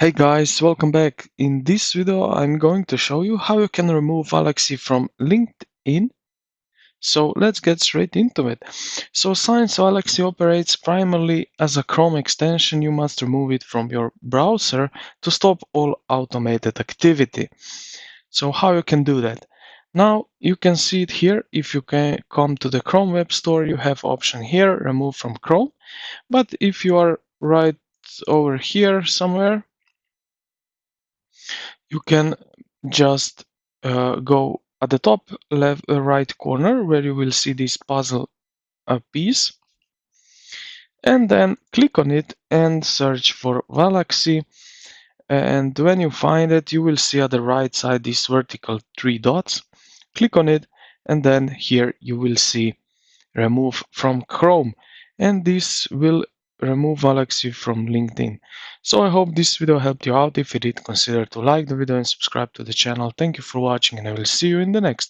Hey guys, welcome back. In this video, I'm going to show you how you can remove WAALAXY from LinkedIn. So let's get straight into it. So since WAALAXY operates primarily as a Chrome extension, you must remove it from your browser to stop all automated activity. So how you can do that? Now you can see it here. If you can come to the Chrome Web Store, you have option here, remove from Chrome. But if you are right over here somewhere, you can just go at the top left right corner where you will see this puzzle piece, and then click on it and search for WAALAXY. And when you find it, you will see at the right side these vertical three dots. Click on it, and then here you will see remove from Chrome, and this will remove WAALAXY from LinkedIn. So I hope this video helped you out. If it did, consider to like the video and subscribe to the channel. Thank you for watching, and I will see you in the next one.